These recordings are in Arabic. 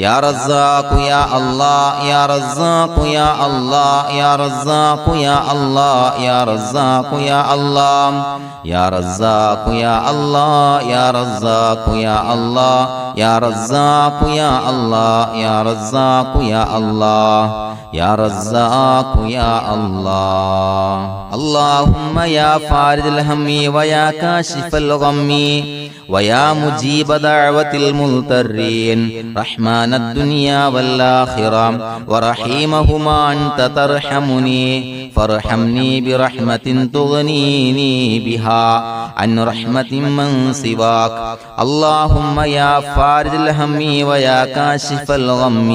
يا رزاق يا الله يا رزاق يا الله يا رزاق يا الله يا رزاق يا الله يا رزاق يا الله يا رزاق يا الله يا رزاق يا الله يا رزاق يا الله يا رزاق يا الله اللهم يا فارج الهم ويا كاشف الغم ويا مجيب دعوة المضطرين رحمن الدنيا والآخرة ورحيمهما أنت ترحمني فارحمني برحمة تغنيني بها عن رحمة من سواك اللهم يا فارج الهم ويا كاشف الغم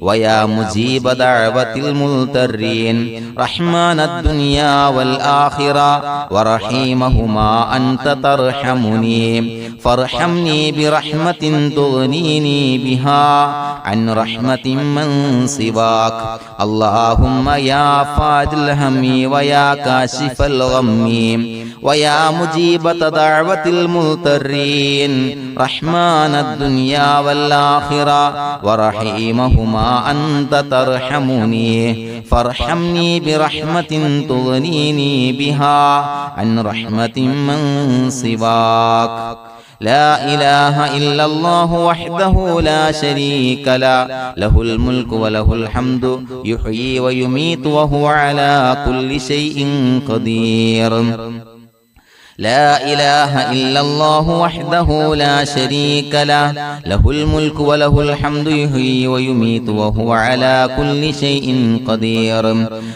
ويا مجيب دعوة المضطرين رحمن الدنيا والآخرة ورحيمهما أنت ترحمني فارحمني برحمة تغنيني بها عن رحمة من سواك اللهم يا فارج الهم ويا كاشف الغم ويا مجيب دعوة المضطرين رحمن الدنيا والآخرة ورحيمهما أنت ترحمني فارحمني برحمة تغنيني بها عن رحمة من سواك لا إله إلا الله وحده لا شريك له له الملك وله الحمد يحيي ويميت وهو على كل شيء قدير لا إله إلا الله وحده لا شريك له له الملك وله الحمد يحيي ويميت وهو على كل شيء قدير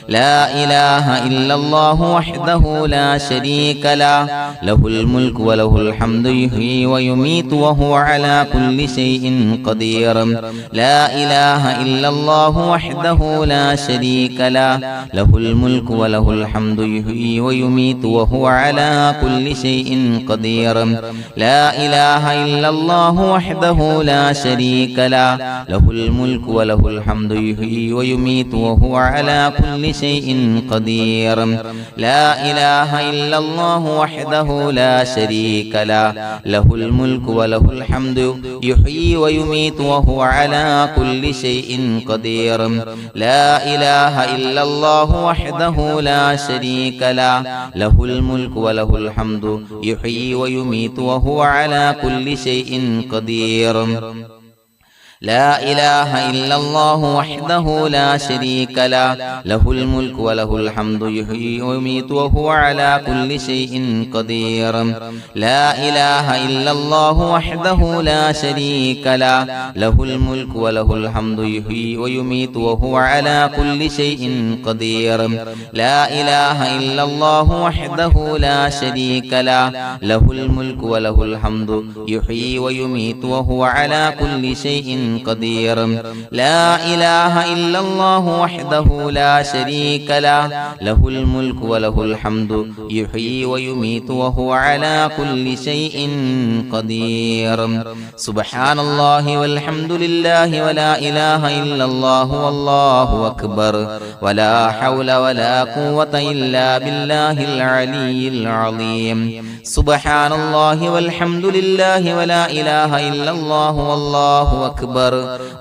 لا إله إلا الله وحده لا شريك له له الملك وله الحمد يحيي ويميت وهو على كل شيء قدير لا إله إلا الله وحده لا شريك له له الملك وله الحمد يحيي ويميت وهو على كل شيء قدير لا إله إلا الله وحده لا شريك له له الملك وله الحمد يحيي ويميت وهو على كل شيء قدير لا إله إلا الله وحده لا شريك له له الملك وله الحمد يحيي ويميت وهو على كل شيء قدير لا إله إلا الله وحده لا شريك له له الملك وله الحمد يحيي ويميت وهو على كل شيء قدير لا إله إلا الله وحده لا شريك له له الملك وله الحمد يحيي ويميت وهو على كل شيء قدير لا إله إلا الله وحده لا شريك له له الملك وله الحمد يحيي ويميت وهو على كل شيء قدير لا إله إلا الله وحده لا شريك له له الملك وله الحمد يحيي ويميت وهو على كل شيء قدير لا إله إلا الله وحده لا شريك له له الملك وله الحمد يحيي ويميت وهو على كل شيء قدير سبحان الله والحمد لله ولا إله إلا الله والله أكبر ولا حول ولا قوة إلا بالله العلي العظيم سبحان الله والحمد لله ولا إله إلا الله والله أكبر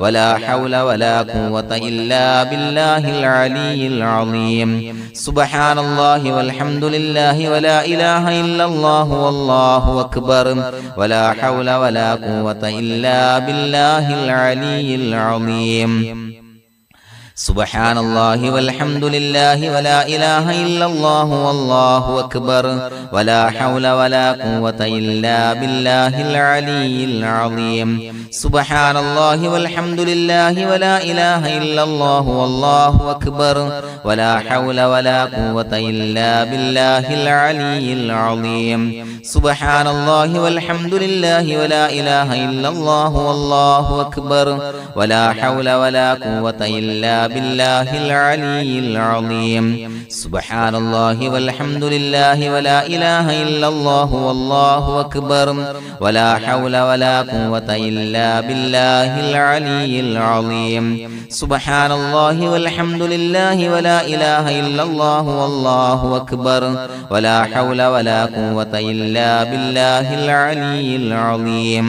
ولا حول ولا قوة إلا بالله العلي العظيم سبحان الله والحمد لله ولا إله إلا الله والله أكبر ولا حول ولا قوة إلا بالله العلي العظيم سبحان الله والحمد لله ولا إله إلا الله والله أكبر ولا حول ولا قوة إلا بالله العلي العظيم سبحان الله والحمد لله ولا إله إلا الله والله أكبر ولا حول ولا قوة إلا بالله العلي العظيم سبحان الله والحمد لله ولا إله إلا الله والله أكبر ولا حول ولا قوة إلا بالله العلي العظيم سبحان الله والحمد لله ولا إله إلا الله والله أكبر ولا حول ولا قوة إلا بالله العلي العظيم سبحان الله والحمد لله ولا إله إلا الله والله أكبر ولا حول ولا قوة إلا بالله العلي العظيم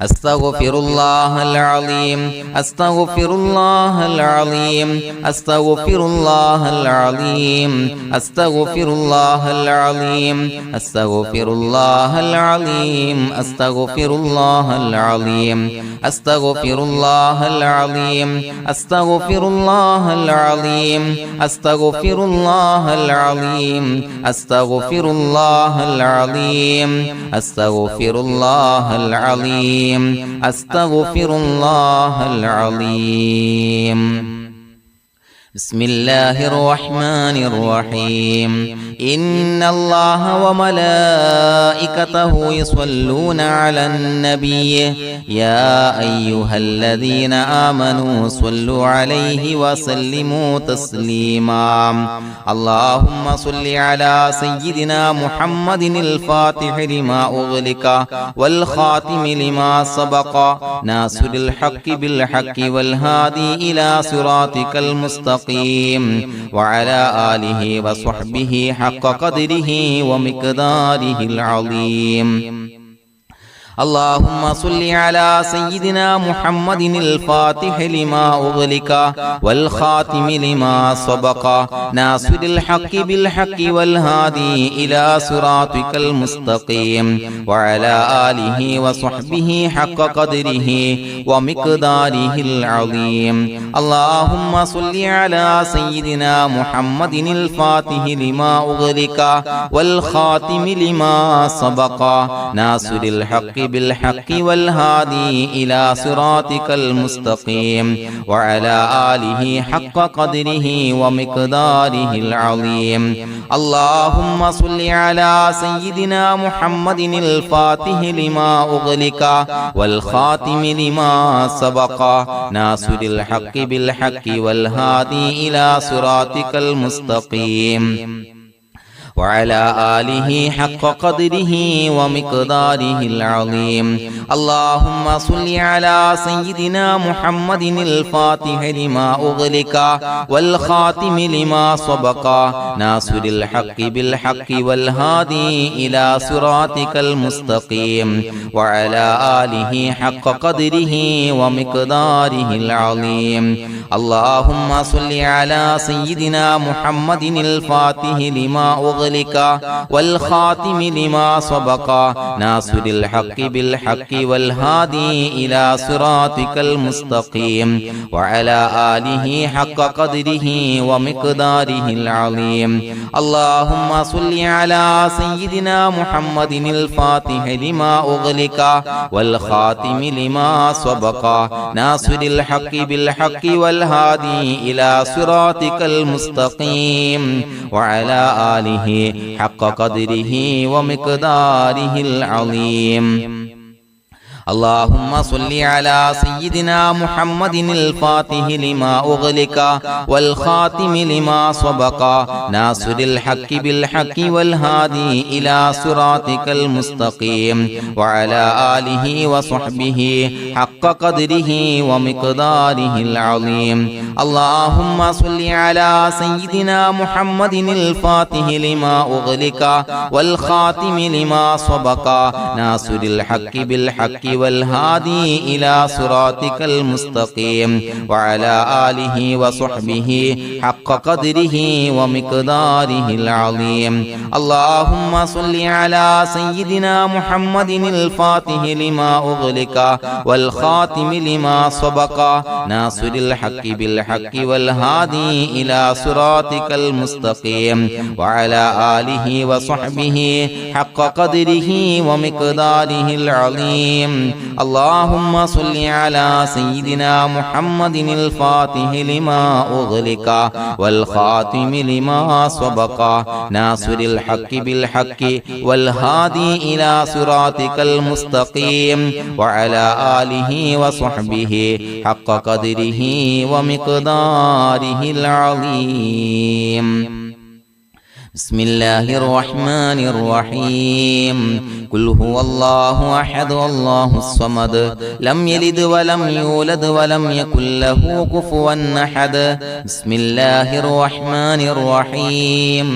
أستغفر الله العظيم أستغفر الله العظيم أستغفر الله العظيم أستغفر الله العظيم أستغفر الله العظيم أستغفر الله العظيم أستغفر الله العظيم أستغفر الله العظيم أستغفر الله العظيم أستغفر الله العظيم أستغفر الله العظيم أستغفر الله العظيم بسم الله الرحمن الرحيم إن الله وملائكته يصلون على النبي يا أيها الذين آمنوا صلوا عليه وسلموا تسليما اللهم صل على سيدنا محمد الفاتح لما أغلق والخاتم لما سبق ناصر الحق بالحق والهادي إلى صراطك المستقيم وعلى آله وصحبه حق قدره ومقداره العظيم اللهم صل على سيدنا محمد الفاتح لما أغلق والخاتم لما سبق ناصر الحق بالحق والهادي إلى صراطك المستقيم وعلى آله وصحبه حق قدره ومقداره العظيم اللهم صل على سيدنا محمد الفاتح لما أغلق والخاتم لما سبق ناصر الحق بالحق والهادي إلى صراطك المستقيم وعلى آله حق قدره ومقداره العظيم اللهم صل على سيدنا محمد الفاتح لما أغلق والخاتم لما سبق ناصر الحق بالحق والهادي إلى صراطك المستقيم وعلى آله حق قدره ومقداره العظيم اللهم صل على سيدنا محمد الفاتح لما أغلق والخاتم لما سبق ناصر الحق بالحق والهادي إلى صراطك المستقيم وعلى آله حق قدره ومقداره العظيم اللهم صل على سيدنا محمد الفاتح لما أغلق والخاتم لما سبق ناصر الحق بالحق والهادي إلى صراطك المستقيم وعلى آله حق قدره ومقداره العظيم اللهم صل على سيدنا محمد الفاتح لما أغلق والخاتم لما سبق ناصر الحق بالحق والهادي إلى صراطك المستقيم وعلى آله حق قدره ومقداره العظيم اللهم صل على سيدنا محمد الفاتح لما أغلق والخاتم لما سبق ناصر الحق بالحق والهادي إلى صراطك المستقيم وعلى آله وصحبه حق قدره ومقداره العظيم اللهم صل على سيدنا محمد الفاتح لما أغلق والخاتم لما سبق ناصر الحق بالحق والهادي إلى صراطك المستقيم وعلى آله وصحبه حق قدره ومقداره العظيم اللهم صل على سيدنا محمد الفاتح لما أغلق والخاتم لما سبق ناصر الحق بالحق والهادي إلى صراطك المستقيم وعلى آله وصحبه حق قدره ومقداره العظيم اللهم صل على سيدنا محمد الفاتح لما أغلق والخاتم لما سبق ناصر الحق بالحق والهادي إلى صراطك المستقيم وعلى آله وصحبه حق قدره ومقداره العظيم بسم الله الرحمن الرحيم قل هو الله أحد الله الصمد لم يلد ولم يولد ولم يكن له كفوا أحد بسم الله الرحمن الرحيم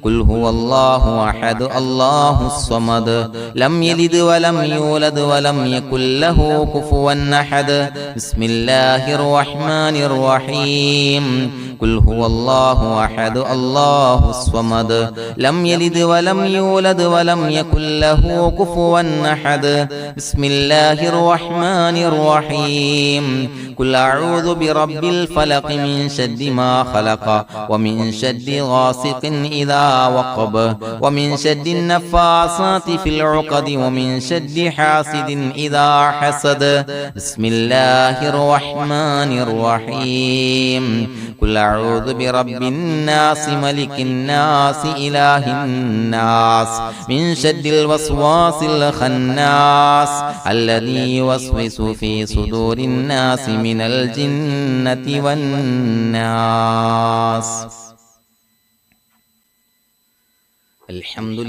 قل هو الله أحد الله الصمد لم يلد ولم يولد ولم يكن له كفوا أحد بسم الله الرحمن الرحيم قل هو الله أحد الله الصمد لم يلد ولم يولد ولم يكن له كفوا أحد بسم الله الرحمن الرحيم قل أعوذ برب الفلق من شر ما خلق ومن شر غاسق إذا وقب ومن شر النفاثات في العقد ومن شر حاسد إذا حسد بسم الله الرحمن الرحيم قل أعوذ برب الناس ملك الناس إله الناس من شر الوسواس الخناس الذي يوسوس في صدور الناس من الجنة والناس الحمد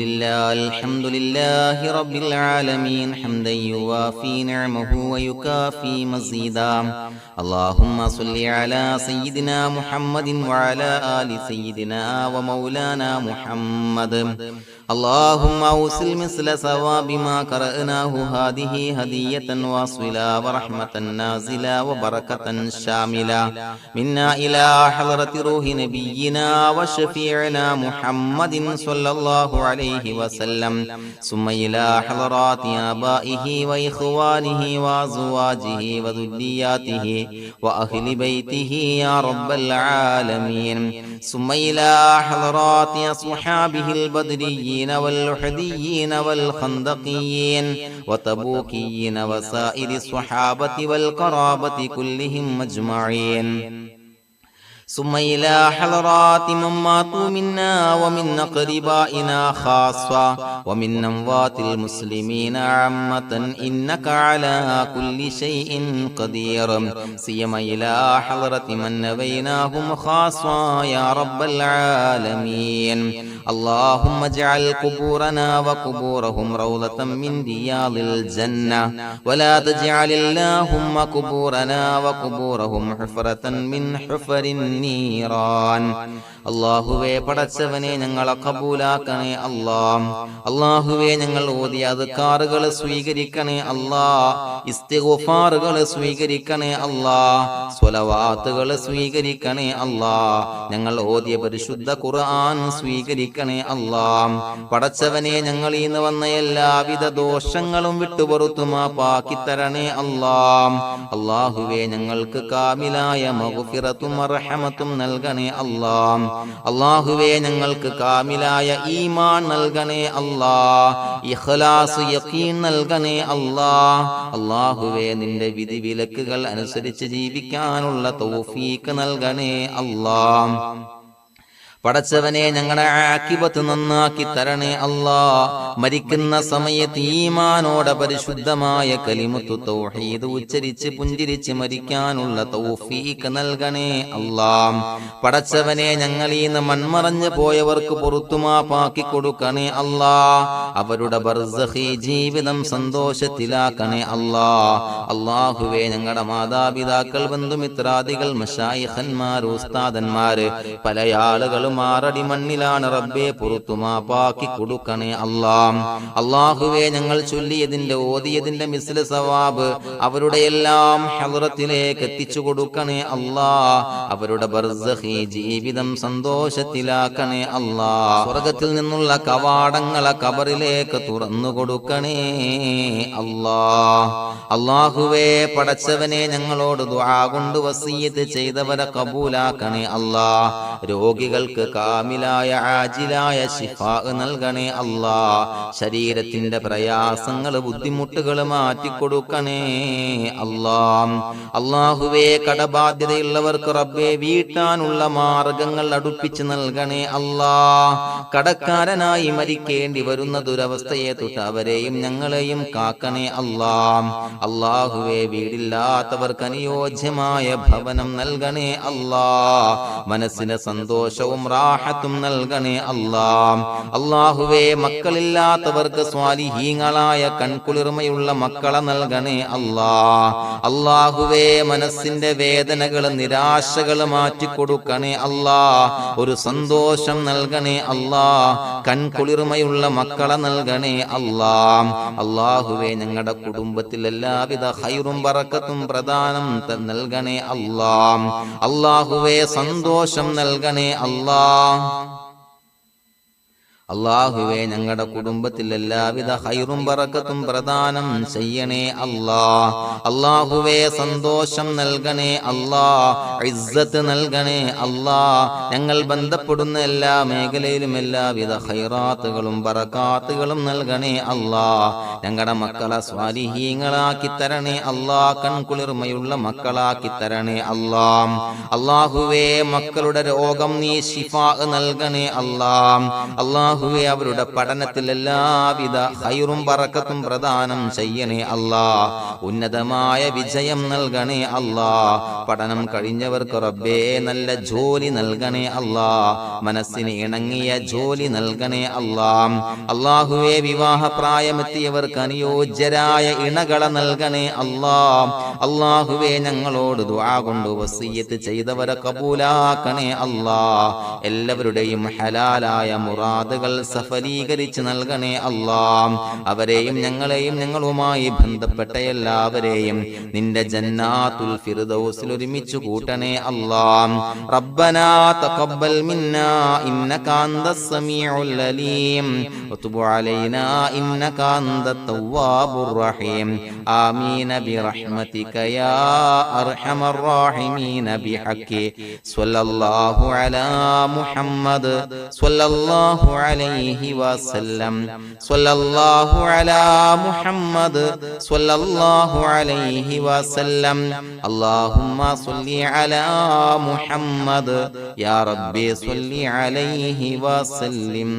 لله رب العالمين حمدا يوافي نعمه ويكافي مزيدا اللهم صل على سيدنا محمد وعلى آل سيدنا ومولانا محمد اللهم أوصل مثل ثواب ما قرأناه هذه هدية واصلة ورحمة نازلة وبركة شاملة منا إلى حضرة روح نبينا وشفيعنا محمد صلى الله عليه وسلم ثم إلى حضرات آبائه وإخوانه وأزواجه وذرياته وأهل بيته يا رب العالمين ثم إلى حضرات أصحابه البدريين والأحديين والخندقيين وتبوكيين وسائر الصحابة والقرابة كلهم أجمعين ثم إلى حضرات من ماتوا منا ومن أقربائنا خاصة ومن أموات المسلمين عامة إنك على كل شيء قدير سيما إلى حضرة من نبيناهم خاصة يا رب العالمين اللهم اجعل قبورنا وقبورهم روضة من رياض الجنة ولا تجعل اللهم قبورنا وقبورهم حفرة من حفر النيران അല്ലാഹുവേ പടച്ചവനെ ഞങ്ങളെ കബൂലാക്കണേ അല്ലാഹ് അല്ലാഹുവേ ഞങ്ങൾ ഓതിയ അദ്കാറുകൾ സ്വീകരിക്കണേ അല്ലാഹ് ഇസ്തിഗ്ഫാറുകൾ സ്വീകരിക്കണേ അല്ലാഹ് സ്വലവാത്തുകൾ സ്വീകരിക്കണേ അല്ലാഹ് ഞങ്ങൾ ഓതിയ പരിശുദ്ധ ഖുർആൻ സ്വീകരിക്കണേ അല്ലാഹ് പടച്ചവനെ ഞങ്ങളിൽ നിന്ന് വന്ന എല്ലാവിധ ദോഷങ്ങളും വിട്ടുപുറത്തു മാപ്പാക്കി തരണേ അല്ലാഹ് അല്ലാഹുവേ ഞങ്ങൾക്ക് കാമിലായ മഗ്ഫിറത്തും റഹ്മത്തും നൽകണേ അല്ലാഹ് അല്ലാഹുവേ ഞങ്ങൾക്ക് കാമിലായ ഈമാൻ നൽകണേ അല്ലാഹ് ഇഖ്ലാസ് യഖീൻ നൽകണേ അല്ലാഹ് അല്ലാഹുവേ നിന്റെ വിധി വിലക്കുകൾ അനുസരിച്ച് ജീവിക്കാനുള്ള തൗഫീഖ് നൽകണേ അല്ലാഹ് പടച്ചവനെ ഞങ്ങളുടെ ആഖിബത്ത് നന്നാക്കി തരണേ അല്ലാഹ് മരിക്കുന്ന സമയത്ത് ഈമാനോടെ പരിശുദ്ധമായ കലിമത്തു തൗഹീദ് ഉച്ചരിച്ച് പുഞ്ചിരിച്ച് മരിക്കാനുള്ള തൗഫീഖ് നൽകണേ അല്ലാഹ് പടച്ചവനെ ഞങ്ങളിൽ നിന്ന് മൺമറഞ്ഞു പോയവർക്ക് പുറത്തുമാപ്പാക്കി കൊടുക്കണേ അല്ലാഹ് അവരുടെ ബർസഖി ജീവിതം സന്തോഷത്തിലാക്കണേ അല്ലാഹ് അല്ലാഹുവേ ഞങ്ങളുടെ മാതാപിതാക്കൾ ബന്ധുമിത്രാദികൾ മശായിഖന്മാർ ഉസ്താദന്മാര് പല ആളുകളും മാറടി മണ്ണിലാണ് റബ്ബേ പുറത്തുമാപ്പാക്കി കൊടുക്കണേ അല്ലാഹ് അല്ലാഹുവേ ഞങ്ങൾ ചൊല്ലിയതിന്റെ ഓതിയതിന്റെ മിസ്ല സവാബ് അവരുടെ എല്ലാം ഹളറത്തിലേക്ക് എത്തിച്ചു കൊടുക്കണേ അല്ലാഹ് അവരുടെ ബർസഖി ജീവിതം സന്തോഷത്തിലാക്കണേ അല്ലാഹ് സ്വർഗ്ഗത്തിൽ നിന്നുള്ള കവാടങ്ങളെ ഖബറിലേക്ക് തുറന്നു കൊടുക്കണേ അല്ലാഹ് അല്ലാഹുവേ പടച്ചവനെ ഞങ്ങളോട് ദുആ കൊണ്ട് വസിയത്ത് ചെയ്തവരെ കബൂലാക്കണേ അല്ലാഹ് രോഗികൾക്ക് കാമിലായ ആജിലായ ശിഫാ നൽകണേ അല്ലാഹ് ശരീരത്തിന്റെ പ്രയാസങ്ങൾ ബുദ്ധിമുട്ടുകൾ മാറ്റിക്കൊടുക്കണേ അല്ലാഹ് അല്ലാഹുവേ കടബാധ്യതയുള്ളവർക്ക് റബ്ബേ വീട്ടാനുള്ള മാർഗങ്ങൾ അടുപ്പിച്ച് നൽകണേ അല്ലാഹ് കടക്കാരനായി മരിക്കേണ്ടി വരുന്ന ദുരവസ്ഥയെ തൊട്ട് അവരെയും ഞങ്ങളെയും കാക്കണേ അല്ലാഹ് അല്ലാഹുവേ വീടില്ലാത്തവർക്ക് അനുയോജ്യമായ ഭവനം നൽകണേ അല്ലാഹ് മനസ്സിന് സന്തോഷവും റാഹത്തും നൽകണേ അല്ലാ. അല്ലാഹുവേ മക്കളില്ലാത്തവർക്ക് സ്വാലിഹീങ്ങളായ കൺകുളിർമയുള്ള മക്കളെ നൽകണേ അല്ലാ. അല്ലാഹുവേ മനസ്സിന്റെ വേദനകൾ നിരാശകൾ മാറ്റിക്കൊടുക്കണേ അല്ലാ. ഒരു സന്തോഷം നൽകണേ അല്ലാ. കൺകുളിർമയുള്ള മക്കളെ നൽകണേ അല്ലാ. അല്ലാഹുവേ ഞങ്ങളുടെ കുടുംബത്തിൽ എല്ലാവിധ ഖൈറും ബറക്കത്തും പ്രദാനം നൽകണേ അല്ലാ. അല്ലാഹുവേ സന്തോഷം നൽകണേ അല്ലാ. അല്ലാഹുവേ ഞങ്ങളുടെ കുടുംബത്തിൽ എല്ലാവിധ ഖൈറും ബറക്കത്തും പ്രദാനം ചെയ്യണേ അല്ലാ. അല്ലാഹുവേ സന്തോഷം നൽകണേ അല്ലാ. ഇസ്സത്ത് നൽകണേ അല്ലാ. ഞങ്ങൾ ബന്ധപ്പെടുന്ന എല്ലാ മേഖലയിലും എല്ലാവിധ ഖൈറാത്തുകളും ബറകാത്തുകളും നൽകണേ അല്ലാ. ഞങ്ങളുടെ മക്കളെ സ്വാലിഹീങ്ങളാക്കി തരണേ അല്ലാ. കൺകുളിർമയുള്ള മക്കളാക്കി തരണേ അല്ലാ. അല്ലാഹുവേ മക്കളുടെ രോഗം നീ ശിഫാ നൽകണേ അല്ലാ. അല്ലാഹുവേ അവരുടെ പഠനത്തിൽ എല്ലാവിധ ഖൈറും ബറക്കത്തും പ്രദാനം ചെയ്യണേ അല്ലാ. ഉന്നതമായ വിജയം നൽകണേ അല്ലാ. പഠനം കഴിഞ്ഞവർക്ക് റബ്ബേ നല്ല ജോലി നൽകണേ അല്ലാ. മനസ്സിന് ഇണങ്ങിയ ജോലി നൽകണേ അല്ലാ. അല്ലാഹുവേ വിവാഹ പ്രായമെത്തിയവർക്ക് അനുയോജ്യരായ ഇണകളെ നൽകണേ അല്ലാ. അല്ലാഹുവേ ഞങ്ങളോട് ദുആ കൊണ്ട് വസിയ്യത്ത് ചെയ്തവരെ കബൂലാക്കണേ അല്ലാ. എല്ലാവരുടെയും ഹലാലായ മുറാദുകൾ സഫലീകരിച്ച് നൽകണേ അല്ലാ. അവരെയും ഞങ്ങളെയും ഞങ്ങളുമായി ബന്ധപ്പെട്ട എല്ലാവരെയും നിന്റെ ജന്നാത്തുൽ ഫിർദൗസിൽ ഒരുമിച്ച് കൂട്ടണേ അല്ലാ. റബ്ബനാ തഖബ്ബൽ മിന്നാ ഇന്നക അന്തസ് സമീഉൽ അലീം വതുബ് അലൈനാ ഇന്നക അന്തത് തവ്വാബുർ റഹീം. ആമീൻ ബിറഹ്മതിക യാ അർഹമർ റഹീമീൻ ബിഹഖി സ്വല്ലല്ലാഹു അലാ മുഹമ്മദ് സ്വല്ലല്ലാഹു അലൈഹി വസല്ലം. സ്വല്ലല്ലാഹു അലാ മുഹമ്മദ് സ്വല്ലല്ലാഹു അലൈഹി വസല്ലം. അല്ലാഹുമ്മ സ്വല്ലി അലാ മുഹമ്മദ് യാ റബ്ബി സ്വല്ലി അലൈഹി വസല്ലം.